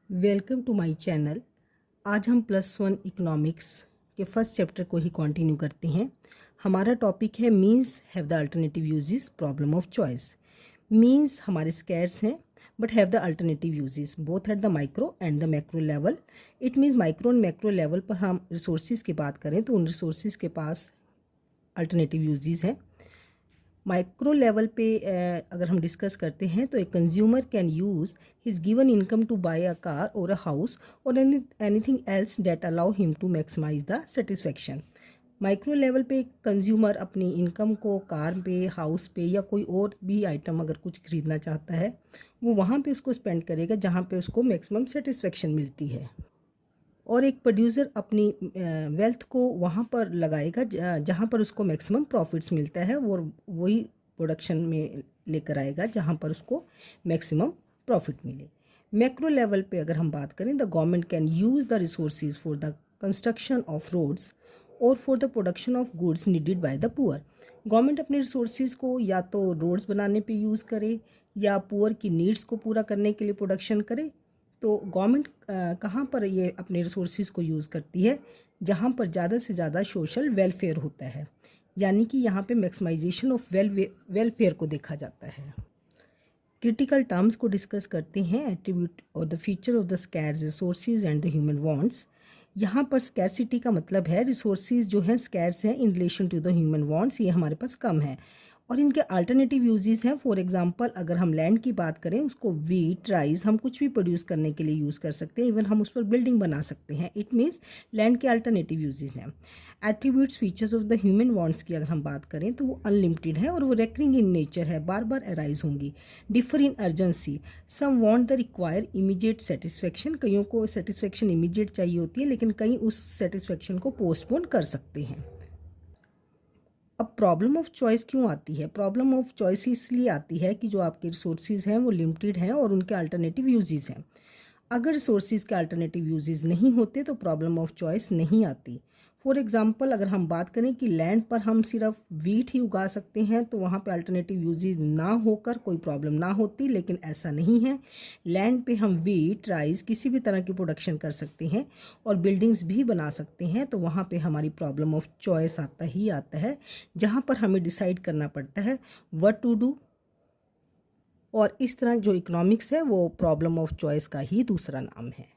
Welcome to my channel. आज हम +1 economics के फर्स्ट चैप्टर को ही कंटिन्यू करते हैं। हमारा टॉपिक है means have the alternative uses problem of choice. Means हमारे स्कैर्स हैं but have the alternative uses both at the micro and the macro level. It means micro and macro level पर हम resources की बात करें तो उन रिसोर्सेज के पास अल्टरनेटिव यूजेस हैं। माइक्रो लेवल पे अगर हम डिस्कस करते हैं तो एक consumer can use his given income to buy a car और अ हाउस और anything else that allow him to maximise the satisfaction. Micro level पे कंज्यूमर अपनी इनकम को कार पे, हाउस पे या कोई और भी आइटम अगर कुछ खरीदना चाहता है वो वहाँ पे उसको स्पेंड करेगा जहाँ पे उसको मैक्सिमम सेटिस्फेक्शन मिलती है। और एक प्रोड्यूसर अपनी वेल्थ को वहाँ पर लगाएगा जहाँ पर उसको मैक्सिमम प्रॉफिट्स मिलता है और वही प्रोडक्शन में लेकर आएगा जहाँ पर उसको मैक्सिमम प्रॉफिट मिले। मैक्रो लेवल पे अगर हम बात करें, the government can use the resources for the construction of roads और for the production of goods needed by the poor. Government अपने रिसोर्सेज को या तो रोड्स बनाने पे यूज़ करे या पुअर की नीड्स को पूरा करने के लिए प्रोडक्शन करे। तो गवर्नमेंट कहाँ पर ये अपने रिसोर्सेज को यूज़ करती है? जहाँ पर ज़्यादा से ज़्यादा सोशल वेलफेयर होता है, यानी कि यहाँ पे मैक्सिमाइजेशन ऑफ वेलफेयर को देखा जाता है। क्रिटिकल टर्म्स को डिस्कस करते हैं, एट्रीब्यूट और the feature of the scarce resources and the human wants. यहाँ पर स्कैरसिटी का मतलब है रिसोर्सेज जो हैं स्कैर्स हैं in relation to the human wants, ये हमारे पास कम है और इनके अल्टरनेटिव यूजेस हैं। फॉर एग्जांपल अगर हम लैंड की बात करें, उसको वीट, राइस हम कुछ भी प्रोड्यूस करने के लिए यूज़ कर सकते हैं, इवन हम उस पर बिल्डिंग बना सकते हैं। इट मीन्स लैंड के अल्टरनेटिव यूजेस हैं। Attributes features of the human wants की अगर हम बात करें तो वो अनलिमिटेड है और वो रेकरिंग इन नेचर है, बार बार अराइज होंगी। Differ in urgency, some want the require immediate satisfaction, कईयों को सेटिस्फेक्शन इमीडिएट चाहिए होती है लेकिन कई उस सेटिस्फेक्शन को पोस्टपोन कर सकते हैं। अब प्रॉब्लम ऑफ चॉइस क्यों आती है? प्रॉब्लम ऑफ चॉइस इसलिए आती है कि जो आपके रिसोर्सेज हैं वो लिमिटेड हैं और उनके अल्टरनेटिव यूजेस हैं। अगर रिसोर्सेज के अल्टरनेटिव यूजेस नहीं होते तो प्रॉब्लम ऑफ चॉइस नहीं आती। फॉर एग्जांपल अगर हम बात करें कि लैंड पर हम सिर्फ वीट ही उगा सकते हैं तो वहाँ पे अल्टरनेटिव यूजेस ना होकर कोई प्रॉब्लम ना होती, लेकिन ऐसा नहीं है। लैंड पे हम वीट, राइस किसी भी तरह की प्रोडक्शन कर सकते हैं और बिल्डिंग्स भी बना सकते हैं, तो वहाँ पे हमारी प्रॉब्लम ऑफ चॉइस आता है जहाँ पर हमें डिसाइड करना पड़ता है व्हाट टू डू। और इस तरह जो इकोनॉमिक्स है वो प्रॉब्लम ऑफ चॉइस का ही दूसरा नाम है।